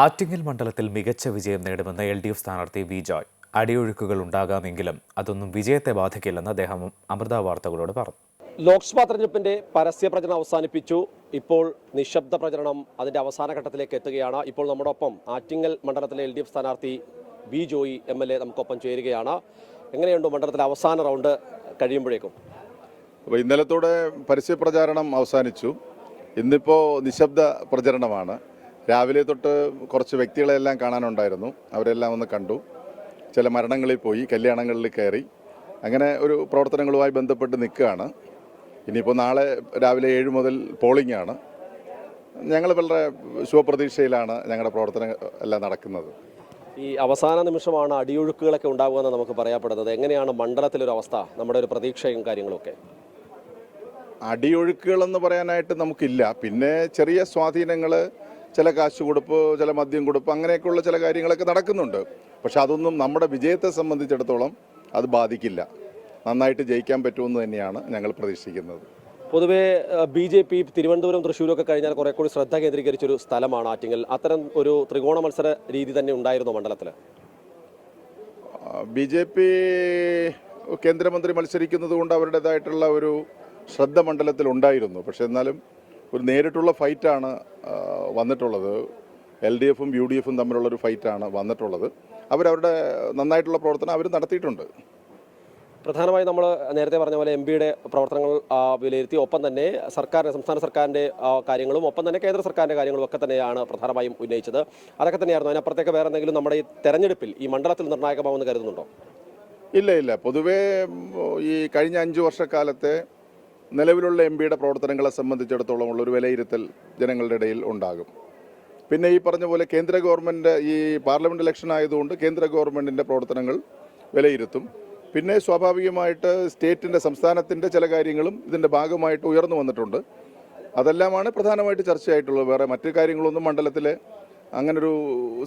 ആറ്റിങ്ങൽ മണ്ഡലത്തിൽ മികച്ച വിജയം നേടുമെന്ന് LDF സ്ഥാനാർത്ഥി വി ജോയ്. അടിയൊഴുക്കുകൾ ഉണ്ടാകാമെങ്കിലും അതൊന്നും വിജയത്തെ ബാധിക്കില്ലെന്ന് അദ്ദേഹം അമൃത വാർത്തകളോട് പറഞ്ഞു. ലോക്സഭാ തെരഞ്ഞെടുപ്പിന്റെ പരസ്യ പ്രചരണം അവസാനിപ്പിച്ചു. ഇപ്പോൾ നിശബ്ദ പ്രചരണം അതിന്റെ അവസാന ഘട്ടത്തിലേക്ക് എത്തുകയാണ്. ഇപ്പോൾ നമ്മോടൊപ്പം ആറ്റിങ്ങൽ മണ്ഡലത്തിലെ LDF സ്ഥാനാർത്ഥി വി ജോയ് MLA നമുക്കൊപ്പം ചേരുകയാണ്. എങ്ങനെയുണ്ട് മണ്ഡലത്തിലെ അവസാന റൗണ്ട് കഴിയുമ്പോഴേക്കും? അപ്പോൾ ഇന്നലത്തോടെ പരസ്യ പ്രചാരണം അവസാനിച്ചു. ഇന്നിപ്പോൾ നിശബ്ദ പ്രചരണമാണ്. രാവിലെ തൊട്ട് കുറച്ച് വ്യക്തികളെല്ലാം കാണാനുണ്ടായിരുന്നു. അവരെല്ലാം ഒന്ന് കണ്ടു. ചില മരണങ്ങളിൽ പോയി, കല്യാണങ്ങളിൽ കയറി, അങ്ങനെ ഒരു പ്രവർത്തനങ്ങളുമായി ബന്ധപ്പെട്ട് നിൽക്കുകയാണ്. ഇനിയിപ്പോൾ നാളെ രാവിലെ 7 മുതൽ പോളിംഗ് ആണ്. ഞങ്ങൾ വളരെ ശുഭപ്രതീക്ഷയിലാണ് ഞങ്ങളുടെ പ്രവർത്തനം എല്ലാം നടക്കുന്നത്. ഈ അവസാന നിമിഷമാണ് അടിയൊഴുക്കുകളൊക്കെ ഉണ്ടാകുമെന്ന് നമുക്ക് പറയപ്പെടുന്നത്. എങ്ങനെയാണ് മണ്ഡലത്തിലൊരു അവസ്ഥ, നമ്മുടെ ഒരു പ്രതീക്ഷയും കാര്യങ്ങളൊക്കെ? അടിയൊഴുക്കുകളെന്ന് പറയാനായിട്ട് നമുക്കില്ല. പിന്നെ ചെറിയ സ്വാധീനങ്ങൾ, ചില കാശ് കൊടുപ്പ്, ചില മദ്യം കൊടുപ്പ്, അങ്ങനെയൊക്കെയുള്ള ചില കാര്യങ്ങളൊക്കെ നടക്കുന്നുണ്ട്. പക്ഷെ അതൊന്നും നമ്മുടെ വിജയത്തെ സംബന്ധിച്ചിടത്തോളം അത് ബാധിക്കില്ല. നന്നായിട്ട് ജയിക്കാൻ പറ്റുമെന്ന് തന്നെയാണ് ഞങ്ങൾ പ്രതീക്ഷിക്കുന്നത്. പൊതുവേ BJP തിരുവനന്തപുരം, തൃശ്ശൂരൊക്കെ കഴിഞ്ഞാൽ കുറെ കൂടി ശ്രദ്ധ കേന്ദ്രീകരിച്ചൊരു സ്ഥലമാണ് ആറ്റിങ്ങൽ. അത്തരം ഒരു ത്രികോണ മത്സര രീതി തന്നെ ഉണ്ടായിരുന്നു മണ്ഡലത്തിൽ? BJP കേന്ദ്രമന്ത്രി മത്സരിക്കുന്നത് കൊണ്ട് അവരുടേതായിട്ടുള്ള ഒരു ശ്രദ്ധ മണ്ഡലത്തിൽ ഉണ്ടായിരുന്നു. പക്ഷെ എന്നാലും ഒരു നേരിട്ടുള്ള ഫൈറ്റാണ് വന്നിട്ടുള്ളത്. LDFും UDFും തമ്മിലുള്ളൊരു ഫൈറ്റാണ് വന്നിട്ടുള്ളത്. അവരവരുടെ നന്നായിട്ടുള്ള പ്രവർത്തനം അവർ നടത്തിയിട്ടുണ്ട്. പ്രധാനമായും നമ്മൾ നേരത്തെ പറഞ്ഞ പോലെ MPയുടെ പ്രവർത്തനങ്ങൾ വിലയിരുത്തി, ഒപ്പം തന്നെ സംസ്ഥാന സർക്കാരിൻ്റെ കാര്യങ്ങളും ഒപ്പം തന്നെ കേന്ദ്ര സർക്കാരിൻ്റെ കാര്യങ്ങളും ഒക്കെ തന്നെയാണ് പ്രധാനമായും ഉന്നയിച്ചത്. അതൊക്കെ തന്നെയായിരുന്നു. അതിനപ്പുറത്തേക്ക് വേറെ എന്തെങ്കിലും നമ്മുടെ ഈ തെരഞ്ഞെടുപ്പിൽ, ഈ മണ്ഡലത്തിൽ നിർണായകമാവുമെന്ന് കരുതുന്നുണ്ടോ? ഇല്ല. പൊതുവേ ഈ കഴിഞ്ഞ 5 വർഷക്കാലത്തെ നിലവിലുള്ള MPയുടെ പ്രവർത്തനങ്ങളെ സംബന്ധിച്ചിടത്തോളം ഉള്ളൊരു വിലയിരുത്തൽ ജനങ്ങളുടെ ഇടയിൽ ഉണ്ടാകും. പിന്നെ ഈ പറഞ്ഞ പോലെ കേന്ദ്ര ഗവൺമെൻറ്, ഈ പാർലമെൻറ്റ് ഇലക്ഷൻ ആയതുകൊണ്ട് കേന്ദ്ര ഗവൺമെൻറ്റിൻ്റെ പ്രവർത്തനങ്ങൾ വിലയിരുത്തും. പിന്നെ സ്വാഭാവികമായിട്ട് സംസ്ഥാനത്തിൻ്റെ ചില കാര്യങ്ങളും ഇതിൻ്റെ ഭാഗമായിട്ട് ഉയർന്നു വന്നിട്ടുണ്ട്. അതെല്ലാമാണ് പ്രധാനമായിട്ട് ചർച്ചയായിട്ടുള്ളത്. വേറെ മറ്റു കാര്യങ്ങളൊന്നും മണ്ഡലത്തിൽ അങ്ങനൊരു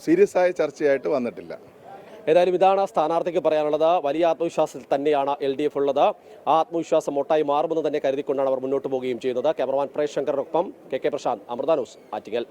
സീരിയസ് ആയ ചർച്ചയായിട്ട് വന്നിട്ടില്ല. ഏതായാലും ഇതാണ് സ്ഥാനാർത്ഥിക്ക് പറയാനുള്ളത്. വലിയ ആത്മവിശ്വാസത്തിൽ തന്നെയാണ് LDF ഉള്ളത്. ആ ആത്മവിശ്വാസം ഒട്ടായി മാറുമെന്ന് തന്നെ കരുതിക്കൊണ്ടാണ് അവർ മുന്നോട്ട് പോവുകയും ചെയ്യുന്നത്. ക്യാമറമാൻ പ്രേഷ് ശങ്കറിനൊപ്പം KK പ്രശാന്ത്, അമൃത ന്യൂസ്, ആറ്റിങ്ങൽ.